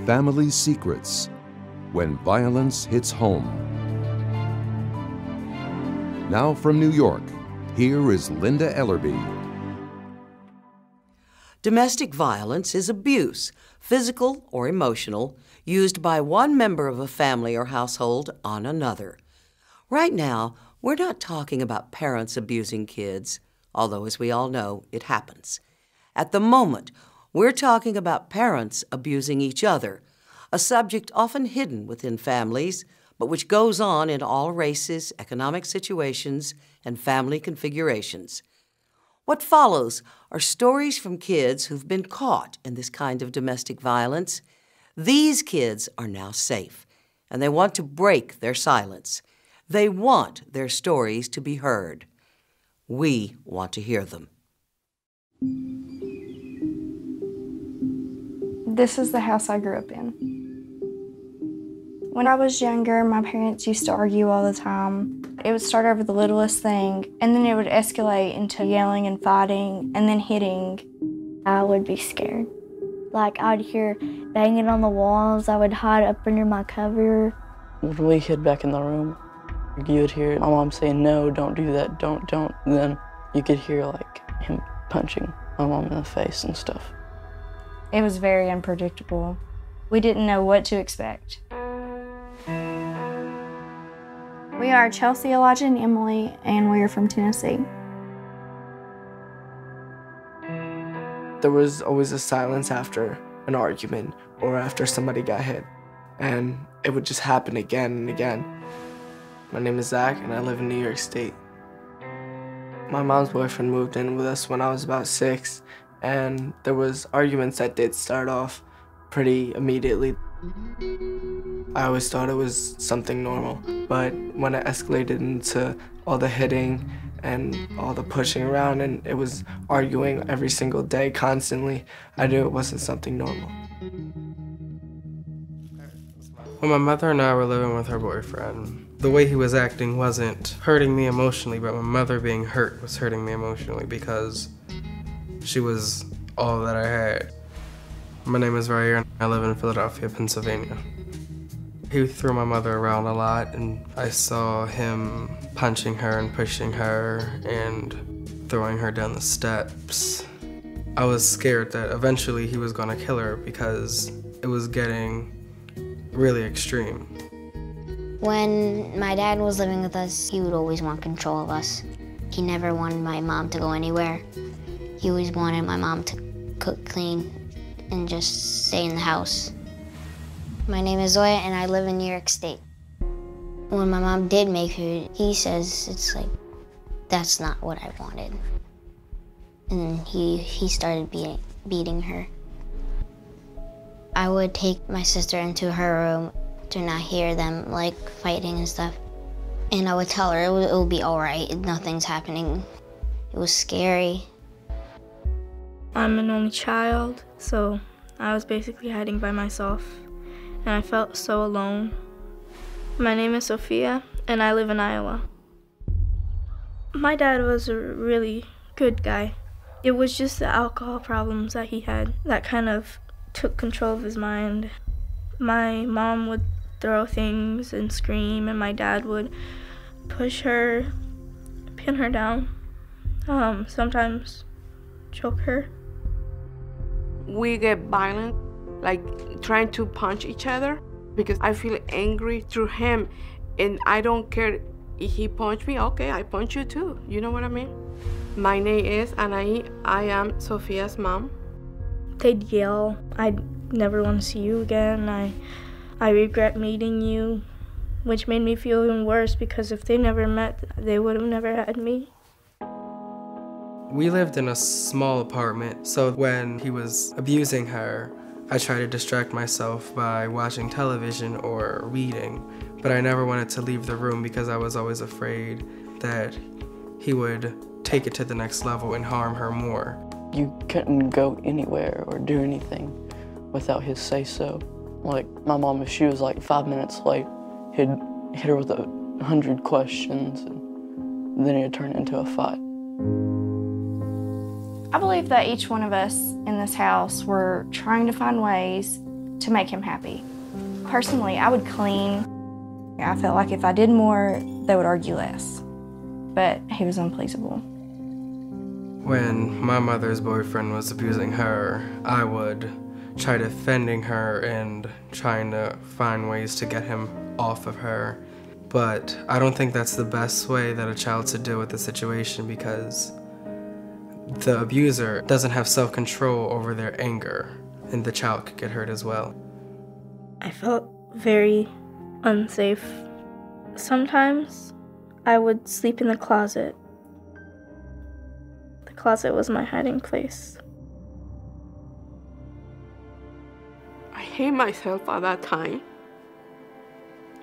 Family Secrets, when violence hits home. Now from New York, here is Linda Ellerby. Domestic violence is abuse, physical or emotional, used by one member of a family or household on another. Right now, we're not talking about parents abusing kids, although as we all know, it happens. At the moment, we're talking about parents abusing each other, a subject often hidden within families, but which goes on in all races, economic situations, and family configurations. What follows are stories from kids who've been caught in this kind of domestic violence. These kids are now safe, and they want to break their silence. They want their stories to be heard. We want to hear them. This is the house I grew up in. When I was younger, my parents used to argue all the time. It would start over the littlest thing, and then it would escalate into yelling and fighting, and then hitting. I would be scared. Like, I'd hear banging on the walls. I would hide up under my cover. When we hid back in the room, you would hear my mom saying, "No, don't do that, don't." And then you could hear, like, him punching my mom in the face and stuff. It was very unpredictable. We didn't know what to expect. We are Chelsea, Elijah, and Emily, and we are from Tennessee. There was always a silence after an argument or after somebody got hit, and it would just happen again and again. My name is Zach, and I live in New York State. My mom's boyfriend moved in with us when I was about 6, and there was arguments that did start off pretty immediately. I always thought it was something normal, but when it escalated into all the hitting and all the pushing around and it was arguing every single day constantly, I knew it wasn't something normal. When my mother and I were living with her boyfriend, the way he was acting wasn't hurting me emotionally, but my mother being hurt was hurting me emotionally because she was all that I had. My name is Rayer, and I live in Philadelphia, Pennsylvania. He threw my mother around a lot, and I saw him punching her and pushing her and throwing her down the steps. I was scared that eventually he was going to kill her because it was getting really extreme. When my dad was living with us, he would always want control of us. He never wanted my mom to go anywhere. He always wanted my mom to cook, clean, and just stay in the house. My name is Zoya, and I live in New York State. When my mom did make food, he says, it's like, that's not what I wanted. And then he started beating her. I would take my sister into her room to not hear them, like, fighting and stuff. And I would tell her it will be all right, nothing's happening. It was scary. I'm an only child, so I was basically hiding by myself, and I felt so alone. My name is Sophia, and I live in Iowa. My dad was a really good guy. It was just the alcohol problems that he had that kind of took control of his mind. My mom would throw things and scream, and my dad would push her, pin her down, sometimes choke her. We get violent, like trying to punch each other, because I feel angry through him, and I don't care if he punched me. Okay, I punch you too. You know what I mean? My name is Anaí. I am Sophia's mom. They'd yell, "I never want to see you again. I regret meeting you," which made me feel even worse because if they never met, they would have never had me. We lived in a small apartment, so when he was abusing her, I tried to distract myself by watching television or reading, but I never wanted to leave the room because I was always afraid that he would take it to the next level and harm her more. You couldn't go anywhere or do anything without his say-so. Like, my mom, if she was like 5 minutes late, he'd hit her with 100 questions, and then it'd turn into a fight. I believe that each one of us in this house were trying to find ways to make him happy. Personally, I would clean. I felt like if I did more, they would argue less. But he was unpleasable. When my mother's boyfriend was abusing her, I would try defending her and trying to find ways to get him off of her. But I don't think that's the best way that a child should deal with the situation, because the abuser doesn't have self-control over their anger, and the child could get hurt as well. I felt very unsafe. Sometimes I would sleep in the closet. The closet was my hiding place. I hate myself at that time.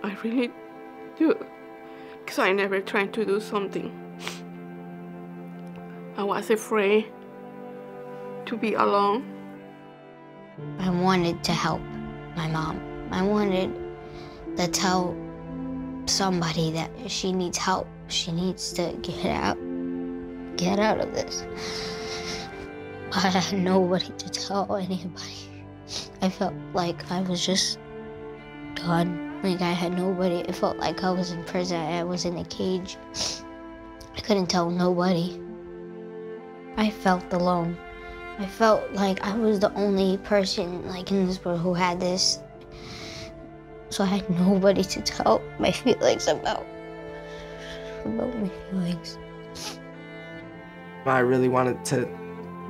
I really do. Because I never tried to do something. I was afraid to be alone. I wanted to help my mom. I wanted to tell somebody that she needs help. She needs to get out of this. But I had nobody to tell anybody. I felt like I was just done. Like I had nobody. It felt like I was in prison. I was in a cage. I couldn't tell nobody. I felt alone. I felt like I was the only person like in this world who had this. So I had nobody to tell my feelings about my feelings. I really wanted to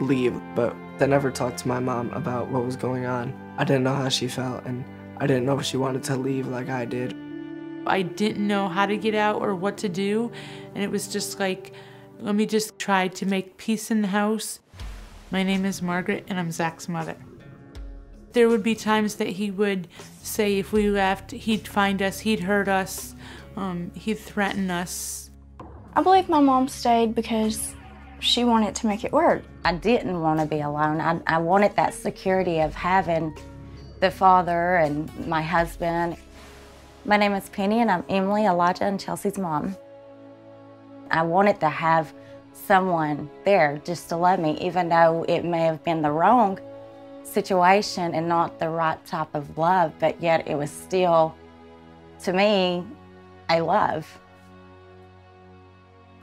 leave, but I never talked to my mom about what was going on. I didn't know how she felt, and I didn't know if she wanted to leave like I did. I didn't know how to get out or what to do, and it was just like, let me just try to make peace in the house. My name is Margaret, and I'm Zach's mother. There would be times that he would say if we left, he'd find us, he'd hurt us, he'd threaten us. I believe my mom stayed because she wanted to make it work. I didn't want to be alone. I wanted that security of having the father and my husband. My name is Penny, and I'm Emily, Elijah, and Chelsea's mom. I wanted to have someone there just to love me, even though it may have been the wrong situation and not the right type of love, but yet it was still, to me, a love.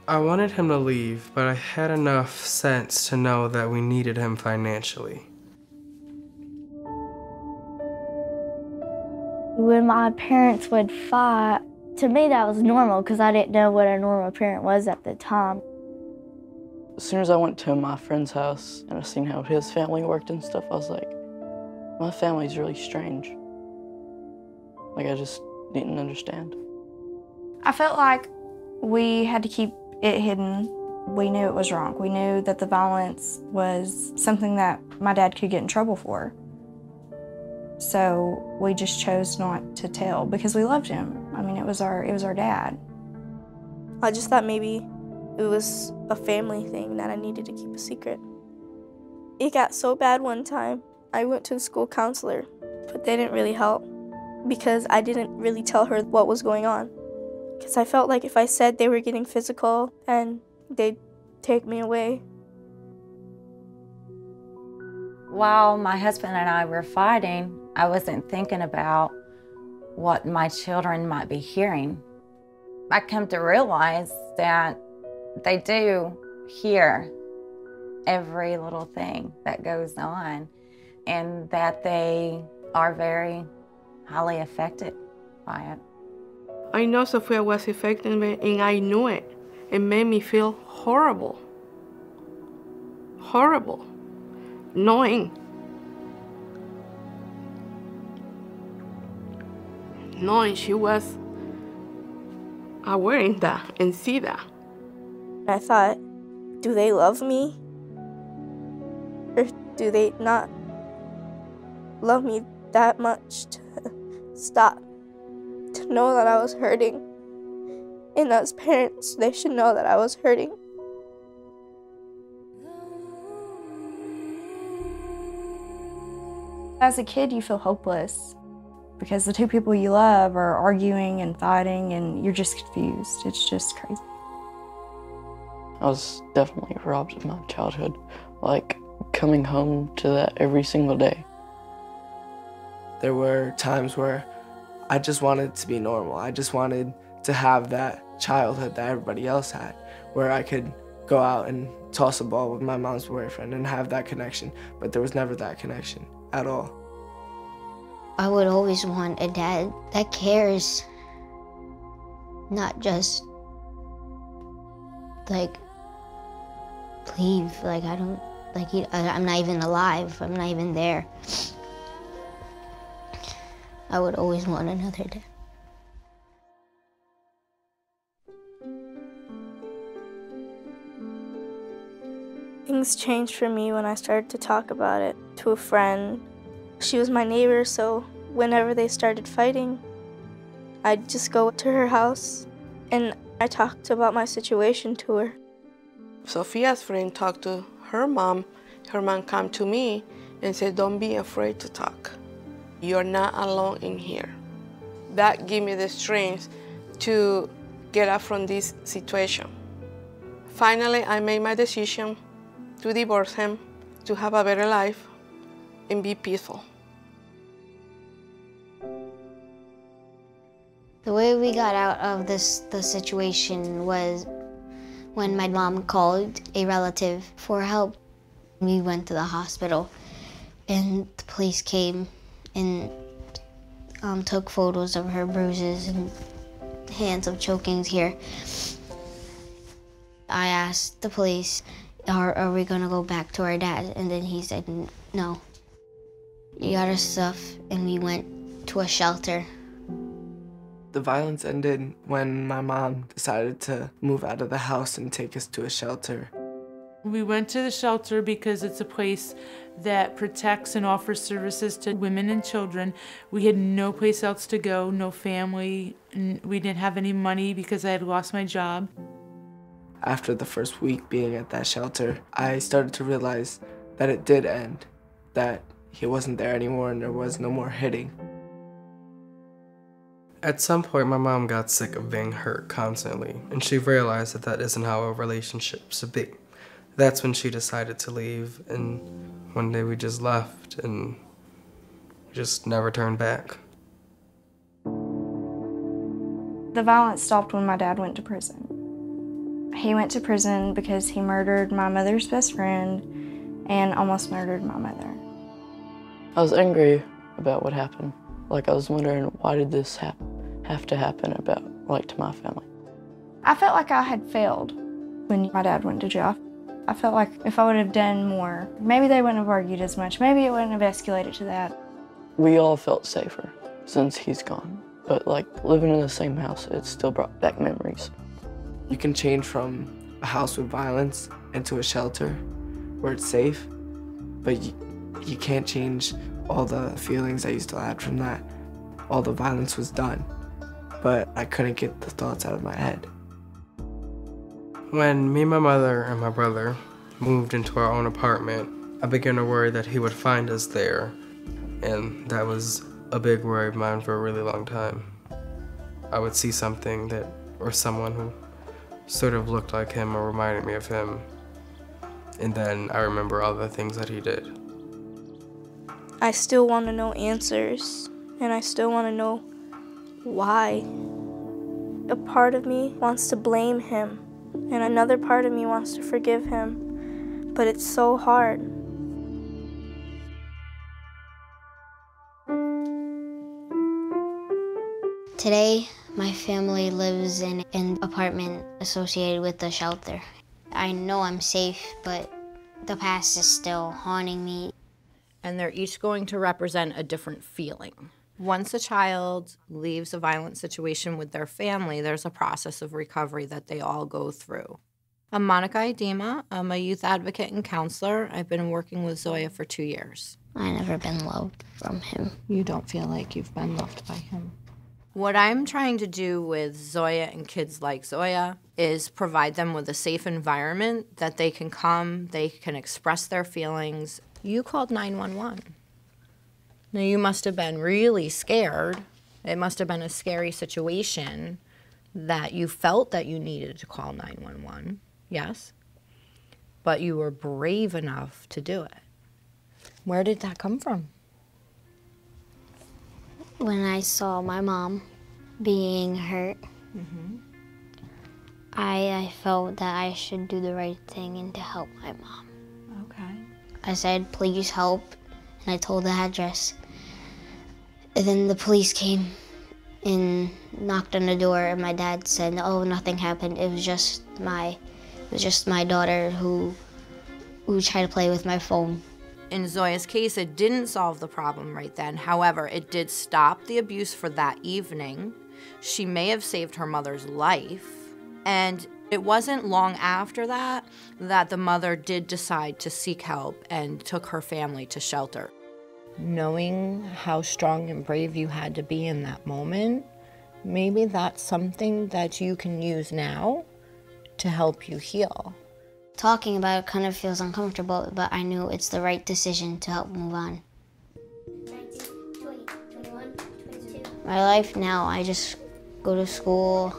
I wanted him to leave, but I had enough sense to know that we needed him financially. When my parents would fight, to me that was normal because I didn't know what a normal parent was at the time. As soon as I went to my friend's house and I seen how his family worked and stuff, I was like, my family's really strange. Like, I just didn't understand. I felt like we had to keep it hidden. We knew it was wrong. We knew that the violence was something that my dad could get in trouble for. So we just chose not to tell because we loved him. I mean, it was our dad. I just thought maybe it was a family thing that I needed to keep a secret. It got so bad one time, I went to the school counselor, but they didn't really help because I didn't really tell her what was going on. Because I felt like if I said they were getting physical, then they'd take me away. While my husband and I were fighting, I wasn't thinking about what my children might be hearing. I come to realize that they do hear every little thing that goes on and that they are very highly affected by it. I know Sophia was affected and I knew it. It made me feel horrible. Horrible. Knowing she was aware of that and see that. I thought, do they love me? Or do they not love me that much to stop? To know that I was hurting. And as parents, they should know that I was hurting. As a kid, you feel hopeless because the two people you love are arguing and fighting and you're just confused. It's just crazy. I was definitely robbed of my childhood, like coming home to that every single day. There were times where I just wanted to be normal. I just wanted to have that childhood that everybody else had, where I could go out and toss a ball with my mom's boyfriend and have that connection, but there was never that connection at all. I would always want a dad that cares, not just like leave, like I don't, like I'm not even alive, I'm not even there. I would always want another dad. Things changed for me when I started to talk about it to a friend. She was my neighbor, so whenever they started fighting, I'd just go to her house and I talked about my situation to her. Sophia's friend talked to her mom. Her mom came to me and said, don't be afraid to talk. You're not alone in here. That gave me the strength to get up from this situation. Finally, I made my decision to divorce him, to have a better life, and be peaceful. The way we got out of the situation was when my mom called a relative for help. We went to the hospital and the police came and took photos of her bruises and hands of chokings here. I asked the police, are we gonna go back to our dad? And then he said, no. He got our stuff and we went to a shelter. The violence ended when my mom decided to move out of the house and take us to a shelter. We went to the shelter because it's a place that protects and offers services to women and children. We had no place else to go, no family. We didn't have any money because I had lost my job. After the first week being at that shelter, I started to realize that it did end, that he wasn't there anymore and there was no more hitting. At some point, my mom got sick of being hurt constantly, and she realized that that isn't how a relationship should be. That's when she decided to leave, and one day we just left and just never turned back. The violence stopped when my dad went to prison. He went to prison because he murdered my mother's best friend and almost murdered my mother. I was angry about what happened. Like, I was wondering, why did this have to happen to my family? I felt like I had failed when my dad went to jail. I felt like if I would have done more, maybe they wouldn't have argued as much. Maybe it wouldn't have escalated to that. We all felt safer since he's gone. But like, living in the same house, it still brought back memories. You can change from a house with violence into a shelter where it's safe, but you can't change all the feelings I used to had from that. All the violence was done, but I couldn't get the thoughts out of my head. When me, my mother, and my brother moved into our own apartment, I began to worry that he would find us there, and that was a big worry of mine for a really long time. I would see something or someone who sort of looked like him or reminded me of him, and then I remember all the things that he did. I still want to know answers, and I still want to know why. A part of me wants to blame him, and another part of me wants to forgive him, but it's so hard. Today, my family lives in an apartment associated with the shelter. I know I'm safe, but the past is still haunting me. And they're each going to represent a different feeling. Once a child leaves a violent situation with their family, there's a process of recovery that they all go through. I'm Monica Idema. I'm a youth advocate and counselor. I've been working with Zoya for 2 years. I've never been loved from him. You don't feel like you've been loved by him. What I'm trying to do with Zoya and kids like Zoya is provide them with a safe environment that they can come, they can express their feelings. You called 911. Now, you must have been really scared. It must have been a scary situation that you felt that you needed to call 911, yes? But you were brave enough to do it. Where did that come from? When I saw my mom being hurt, I felt that I should do the right thing and to help my mom. Okay. I said, please help, and I told the address. And then the police came and knocked on the door, and my dad said, oh, nothing happened. It was just my daughter who tried to play with my phone. In Zoya's case, it didn't solve the problem right then. However, it did stop the abuse for that evening. She may have saved her mother's life. And it wasn't long after that that the mother did decide to seek help and took her family to shelter. Knowing how strong and brave you had to be in that moment, maybe that's something that you can use now to help you heal. Talking about it kind of feels uncomfortable, but I knew it's the right decision to help move on. 19, 20, 21, 22. My life now, I just go to school,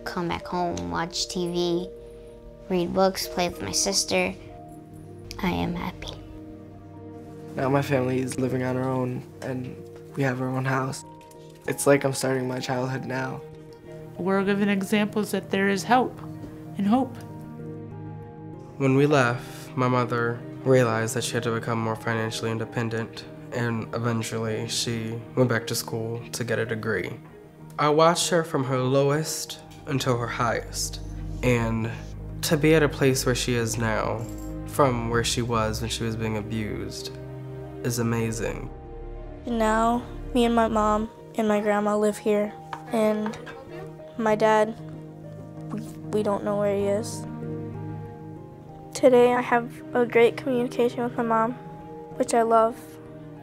come back home, watch TV, read books, play with my sister. I am happy. Now my family is living on our own and we have our own house. It's like I'm starting my childhood now. We're given examples that there is help and hope. When we left, my mother realized that she had to become more financially independent, and eventually she went back to school to get a degree. I watched her from her lowest until her highest, and to be at a place where she is now, from where she was when she was being abused, is amazing. Now, me and my mom and my grandma live here, and my dad, we don't know where he is. Today I have a great communication with my mom, which I love.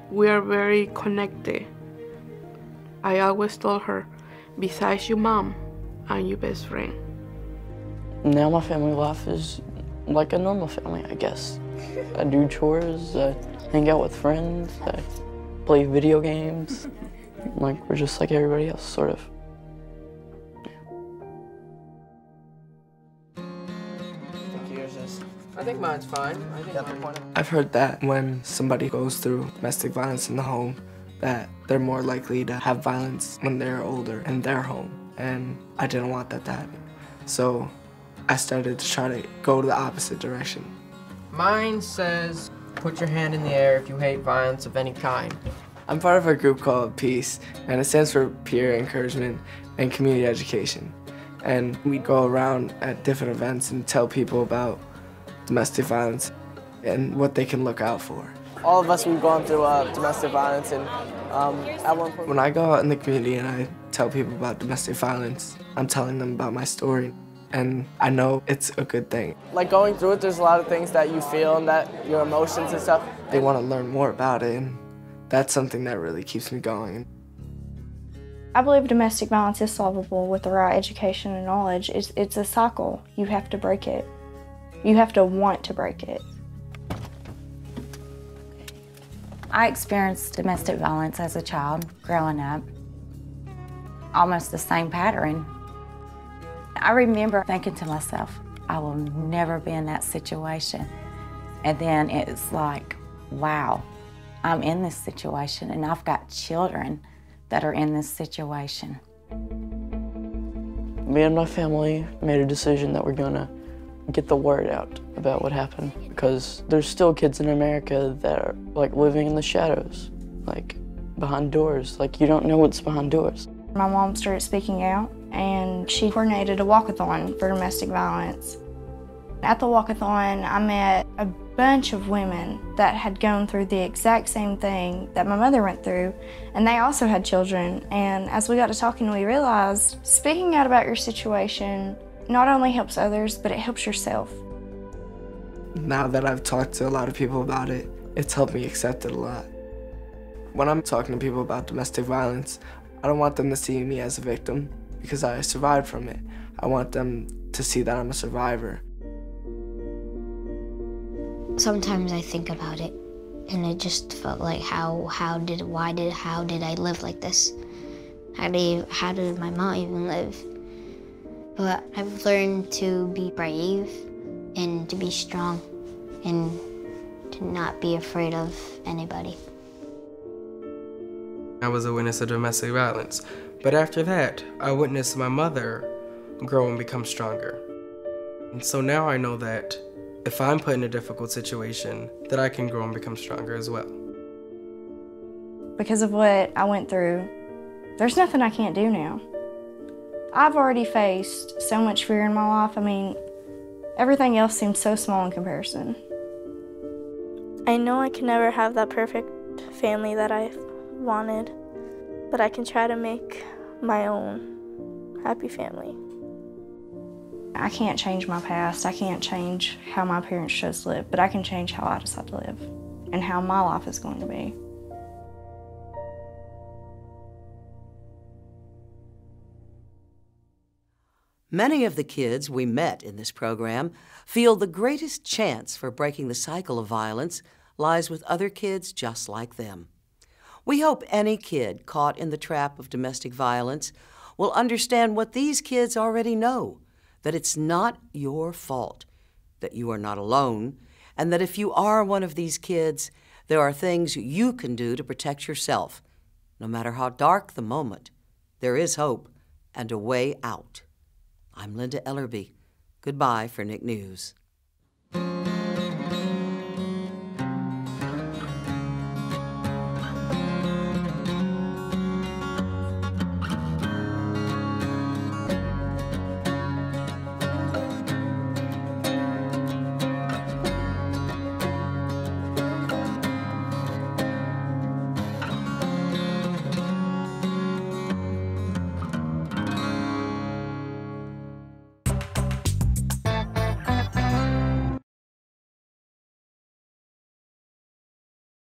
We are very connected. I always told her, besides your mom, I'm your best friend. Now my family life is like a normal family, I guess. I do chores, I hang out with friends, I play video games. Like, we're just like everybody else, sort of. I think mine's fine. I've heard that when somebody goes through domestic violence in the home, that they're more likely to have violence when they're older in their home. And I didn't want that to happen. So I started to try to go to the opposite direction. Mine says, put your hand in the air if you hate violence of any kind. I'm part of a group called PEACE, and it stands for Peer Encouragement and Community Education. And we go around at different events and tell people about domestic violence and what they can look out for. All of us, we've gone through domestic violence, and at one point... When I go out in the community and I tell people about domestic violence, I'm telling them about my story, and I know it's a good thing. Like, going through it, there's a lot of things that you feel and that your emotions and stuff. They want to learn more about it, and that's something that really keeps me going. I believe domestic violence is solvable with the right education and knowledge. It's a cycle. You have to break it. You have to want to break it. I experienced domestic violence as a child growing up. Almost the same pattern. I remember thinking to myself, I will never be in that situation. And then it's like, wow, I'm in this situation and I've got children that are in this situation. Me and my family made a decision that we're gonna get the word out about what happened, because there's still kids in America that are like living in the shadows, like behind doors. Like, you don't know what's behind doors. My mom started speaking out, and she coordinated a walkathon for domestic violence. At the walkathon, I met a bunch of women that had gone through the exact same thing that my mother went through, and they also had children. And as we got to talking, we realized speaking out about your situation not only helps others, but it helps yourself. Now that I've talked to a lot of people about it, it's helped me accept it a lot. When I'm talking to people about domestic violence, I don't want them to see me as a victim because I survived from it. I want them to see that I'm a survivor. Sometimes I think about it, and it just felt like how did I live like this? How did my mom even live? But I've learned to be brave and to be strong and to not be afraid of anybody. I was a witness of domestic violence. But after that, I witnessed my mother grow and become stronger. And so now I know that if I'm put in a difficult situation, that I can grow and become stronger as well. Because of what I went through, there's nothing I can't do now. I've already faced so much fear in my life. I mean, everything else seems so small in comparison. I know I can never have that perfect family that I wanted, but I can try to make my own happy family. I can't change my past. I can't change how my parents chose to live, but I can change how I decide to live and how my life is going to be. Many of the kids we met in this program feel the greatest chance for breaking the cycle of violence lies with other kids just like them. We hope any kid caught in the trap of domestic violence will understand what these kids already know, that it's not your fault, that you are not alone, and that if you are one of these kids, there are things you can do to protect yourself. No matter how dark the moment, there is hope and a way out. I'm Linda Ellerby. Goodbye for Nick News.